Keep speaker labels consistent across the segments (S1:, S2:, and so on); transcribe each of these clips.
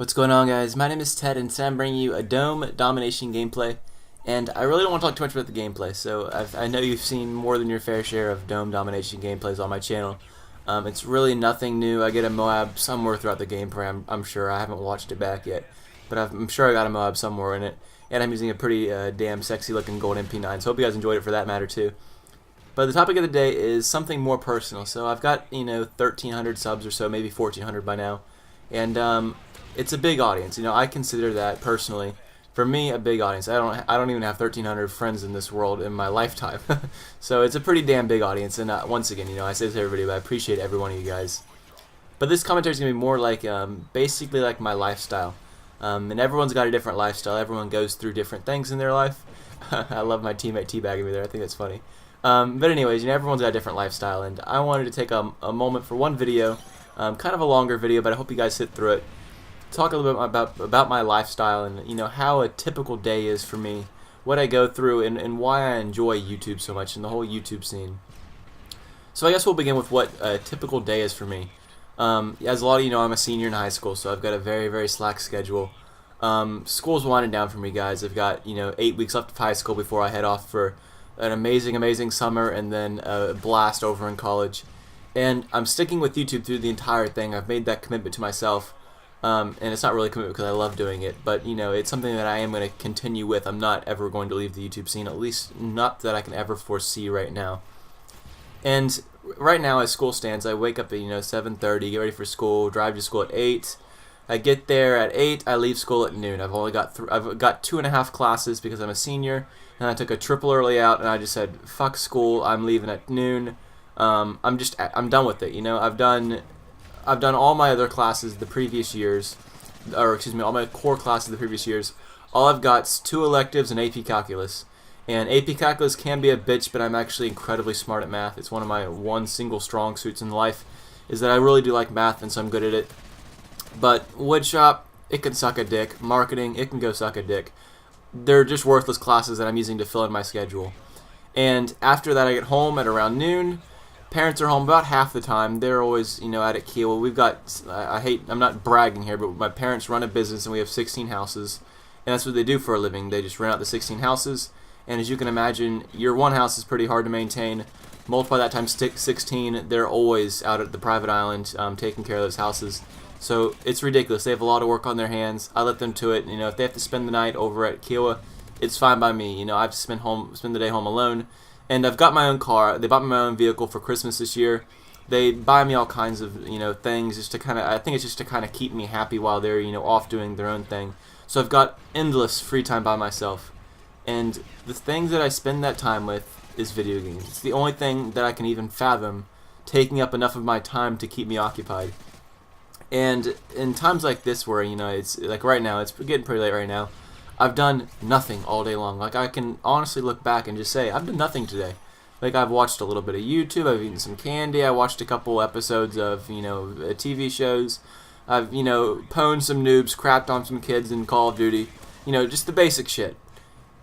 S1: What's going on, guys? My name is Ted, and today I'm bringing you a Domination gameplay. And I really don't want to talk too much about the gameplay, so I know you've seen more than your fair share of Domination gameplays on my channel. It's really nothing new. I get a MOAB somewhere throughout the gameplay, I'm sure. I haven't watched it back yet, but I'm sure I got a MOAB somewhere in it. And I'm using a pretty damn sexy looking gold MP9, so hope you guys enjoyed it for that matter too. But the topic of the day is something more personal. So I've got, 1,300 subs or so, maybe 1,400 by now. And it's a big audience. I consider that personally, for me, a big audience. I don't even have 1,300 friends in this world in my lifetime. So it's a pretty damn big audience. And once again, I say this to everybody, but I appreciate every one of you guys. But this commentary is gonna be more like basically like my lifestyle. And everyone's got a different lifestyle. Everyone goes through different things in their life. I love my teammate teabagging me there. I think that's funny. But anyways, everyone's got a different lifestyle, and I wanted to take a moment for one video, kind of a longer video, but I hope you guys sit through it. Talk a little bit about my lifestyle and how a typical day is for me, what I go through, and why I enjoy YouTube so much and the whole YouTube scene. So I guess we'll begin with what a typical day is for me. As a lot of you know, I'm a senior in high school, so I've got a very, very slack schedule. School's winding down for me, guys. I've got 8 weeks left of high school before I head off for an amazing summer and then a blast over in college. And I'm sticking with YouTube through the entire thing. I've made that commitment to myself. And it's not really a commitment because I love doing it, but it's something that I am going to continue with. I'm not ever going to leave the YouTube scene, at least not that I can ever foresee right now. And right now, as school stands, I wake up at 7:30, get ready for school, drive to school at 8. I get there at 8. I leave school at noon. I've only got I've got 2.5 classes because I'm a senior, and I took a triple early out, and I just said fuck school. I'm leaving at noon. I'm done with it. I've done all my other classes the previous years, or excuse me, all my core classes the previous years. All I've got is 2 electives and AP Calculus. And AP Calculus can be a bitch, but I'm actually incredibly smart at math. It's one of my single strong suits in life, is that I really do like math, and so I'm good at it. But woodshop, it can suck a dick. Marketing, it can go suck a dick. They're just worthless classes that I'm using to fill in my schedule. And after that, I get home at around noon. Parents are home about half the time. They're always, out at Kiel. We've got, I'm not bragging here, but my parents run a business and we have 16 houses. And that's what they do for a living. They just rent out the 16 houses. And as you can imagine, your one house is pretty hard to maintain. Multiply that times 16, they're always out at the private island taking care of those houses. So it's ridiculous. They have a lot of work on their hands. I let them to it. If they have to spend the night over at Kiowa, it's fine by me. I have to spend the day home alone. And I've got my own car. They bought me my own vehicle for Christmas this year. They buy me all kinds of things just to I think it's just to kind of keep me happy while they're off doing their own thing. So I've got endless free time by myself. And the thing that I spend that time with is video games. It's the only thing that I can even fathom taking up enough of my time to keep me occupied. And in times like this where, it's like right now, it's getting pretty late right now, I've done nothing all day long. Like, I can honestly look back and just say, I've done nothing today. Like, I've watched a little bit of YouTube, I've eaten some candy, I watched a couple episodes of, TV shows, I've, pwned some noobs, crapped on some kids in Call of Duty, just the basic shit.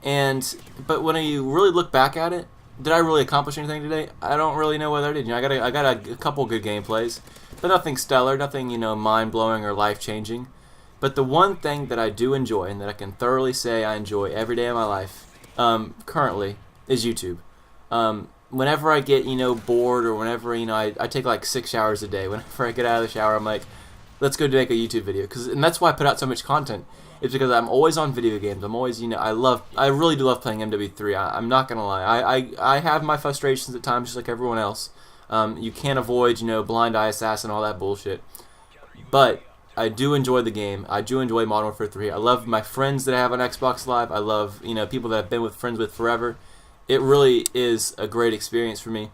S1: But when you really look back at it, did I really accomplish anything today? I don't really know whether I did. I got a couple good gameplays, but nothing stellar, nothing, mind-blowing or life-changing. But the one thing that I do enjoy, and that I can thoroughly say I enjoy every day of my life, currently, is YouTube. Whenever I get, bored, or whenever, I take like 6 showers a day. Whenever I get out of the shower, I'm like, let's go make a YouTube video. And that's why I put out so much content. It's because I'm always on video games. I'm always, I really do love playing MW3. I'm not gonna lie. I have my frustrations at times, just like everyone else. You can't avoid, blind eye assassin, all that bullshit. But I do enjoy the game. I do enjoy Modern Warfare 3. I love my friends that I have on Xbox Live. I love, people that I've been friends with forever. It really is a great experience for me.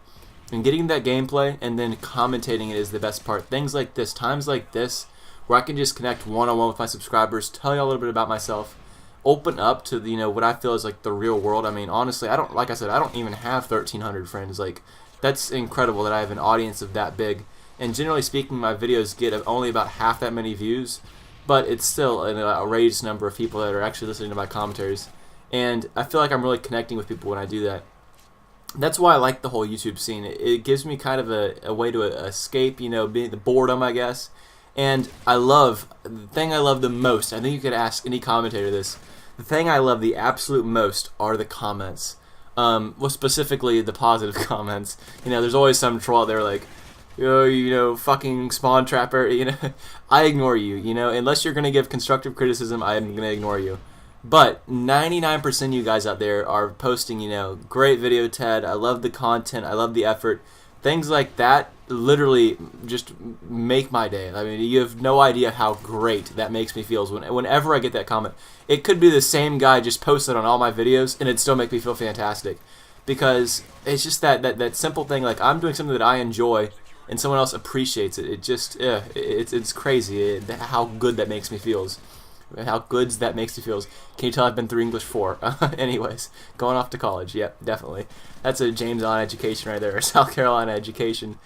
S1: And getting that gameplay and then commentating it is the best part. Things like this, times like this, where I can just connect one-on-one with my subscribers, tell you a little bit about myself, open up to what I feel is like the real world. I mean, honestly, like I said, I don't even have 1,300 friends. Like, that's incredible that I have an audience of that big. And generally speaking, my videos get only about half that many views, but it's still an outrageous number of people that are actually listening to my commentaries. And I feel like I'm really connecting with people when I do that. That's why I like the whole YouTube scene. It gives me kind of a way to escape, being the boredom, I guess. And the thing I love the most, I think you could ask any commentator this, the thing I love the absolute most are the comments. Well, specifically the positive comments. There's always some troll out there like, yo, fucking spawn trapper, I ignore you, unless you're going to give constructive criticism, I'm going to ignore you. But 99% of you guys out there are posting, great video, Ted, I love the content, I love the effort. Things like that literally just make my day. I mean, you have no idea how great that makes me feel whenever I get that comment. It could be the same guy just posted on all my videos, and it'd still make me feel fantastic. Because it's just that simple thing, like I'm doing something that I enjoy, and someone else appreciates it. It just, it's crazy how good that makes me feel. How good that makes me feel. Can you tell I've been through English 4? Anyways, going off to college. Yep, definitely. That's a James on education right there, South Carolina education.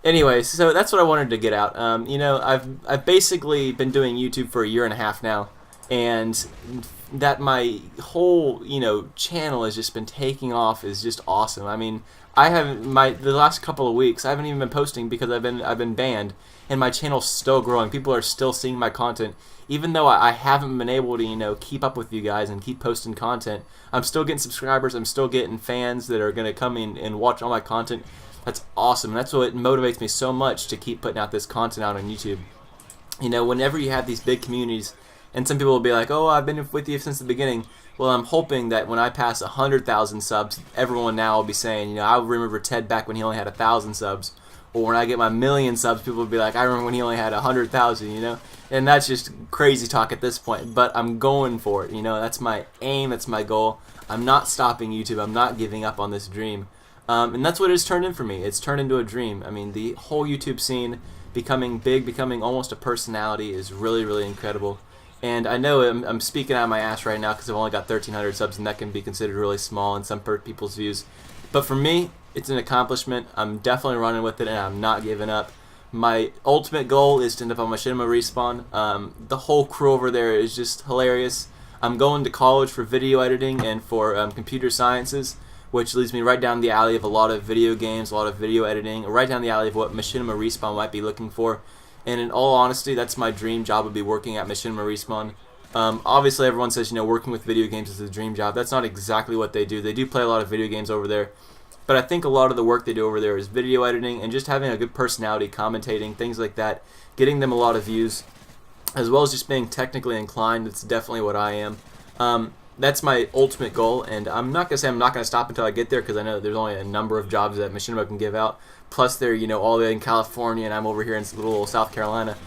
S1: Anyways, so that's what I wanted to get out. I've basically been doing YouTube for a year and a half now, and that my whole channel has just been taking off is just awesome. I mean, the last couple of weeks I haven't even been posting because I've been banned, and my channel's still growing. People are still seeing my content, even though I haven't been able to keep up with you guys and keep posting content. I'm still getting subscribers. I'm still getting fans that are gonna come in and watch all my content. That's awesome. That's what motivates me so much to keep putting out this content out on YouTube. Whenever you have these big communities, and some people will be like, "Oh, I've been with you since the beginning." Well, I'm hoping that when I pass 100,000 subs, everyone now will be saying, I remember Ted back when he only had 1,000 subs. Or when I get my 1,000,000 subs, people will be like, I remember when he only had 100,000, And that's just crazy talk at this point. But I'm going for it, That's my aim. That's my goal. I'm not stopping YouTube. I'm not giving up on this dream. And that's what it's turned in for me. It's turned into a dream. I mean, the whole YouTube scene becoming big, becoming almost a personality is really, really incredible. And I know I'm speaking out of my ass right now because I've only got 1,300 subs, and that can be considered really small in some people's views. But for me, it's an accomplishment. I'm definitely running with it, and I'm not giving up. My ultimate goal is to end up on Machinima Respawn. The whole crew over there is just hilarious. I'm going to college for video editing and for computer sciences, which leads me right down the alley of a lot of video games, a lot of video editing, right down the alley of what Machinima Respawn might be looking for. And in all honesty, that's my dream job, would be working at Machinima Respawn. Obviously, everyone says, working with video games is a dream job. That's not exactly what they do. They do play a lot of video games over there. But I think a lot of the work they do over there is video editing and just having a good personality, commentating, things like that, getting them a lot of views, as well as just being technically inclined. That's definitely what I am. That's my ultimate goal, and I'm not going to say I'm not going to stop until I get there, because I know there's only a number of jobs that Machinima can give out. Plus they're, all the way in California, and I'm over here in little South Carolina.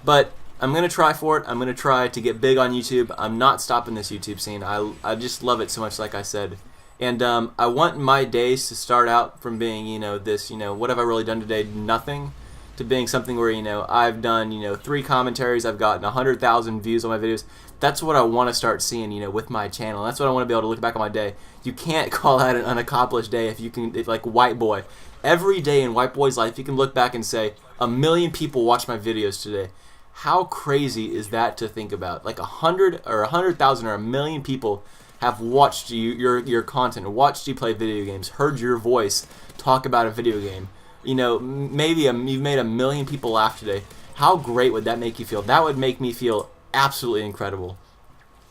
S1: But I'm going to try for it. I'm going to try to get big on YouTube. I'm not stopping this YouTube scene. I just love it so much, like I said. And I want my days to start out from being, this, what have I really done today? Nothing. To being something where, I've done, 3 commentaries, I've gotten 100,000 views on my videos. That's what I want to start seeing, with my channel. That's what I want to be able to look back on my day. You can't call that an unaccomplished day if like White Boy. Every day in White Boy's life, you can look back and say, 1,000,000 people watched my videos today. How crazy is that to think about? Like 100 or 100,000 or 1,000,000 people have watched your content, watched you play video games, heard your voice talk about a video game. Maybe you've made 1,000,000 people laugh today. How great would that make you feel? That would make me feel absolutely incredible.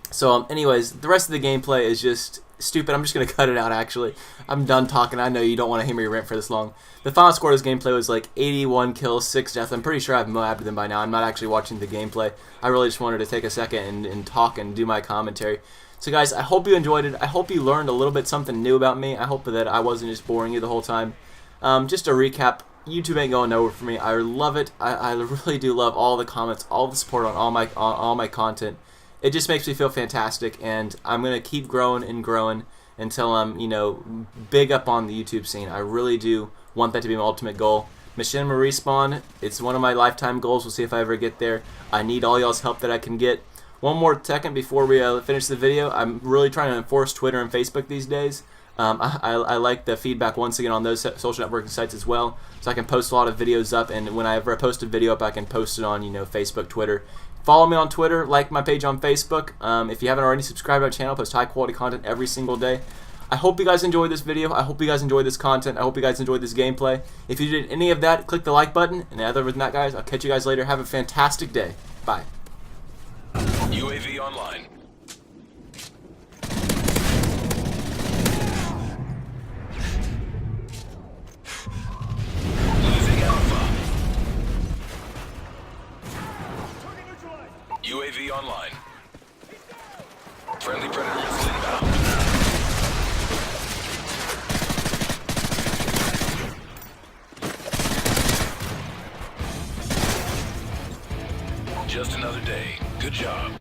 S1: So anyways, the rest of the gameplay is just stupid. I'm just going to cut it out, actually. I'm done talking. I know you don't want to hear me rant for this long. The final score of this gameplay was like 81 kills, 6 deaths. I'm pretty sure I've MOAB'd them by now. I'm not actually watching the gameplay. I really just wanted to take a second and talk and do my commentary. So guys, I hope you enjoyed it. I hope you learned a little bit something new about me. I hope that I wasn't just boring you the whole time. Just to recap, YouTube ain't going nowhere for me. I love it. I really do love all the comments, all the support on all my content. It just makes me feel fantastic, and I'm gonna keep growing and growing until I'm big up on the YouTube scene. I really do want that to be my ultimate goal. Machinima Respawn, it's one of my lifetime goals. We'll see if I ever get there. I need all y'all's help that I can get. One more second before we finish the video. I'm really trying to enforce Twitter and Facebook these days. I like the feedback once again on those social networking sites as well, so I can post a lot of videos up, and whenever I post a video up, I can post it on Facebook, Twitter. Follow me on Twitter, like my page on Facebook. If you haven't already, subscribe to my channel. I post high quality content every single day. I hope you guys enjoyed this video. I hope you guys enjoyed this content. I hope you guys enjoyed this gameplay. If you did any of that, click the like button. And other than that, guys, I'll catch you guys later. Have a fantastic day. Bye.
S2: UAV online. Losing Alpha. UAV online. Friendly Predator missile inbound. Just another day. Good job.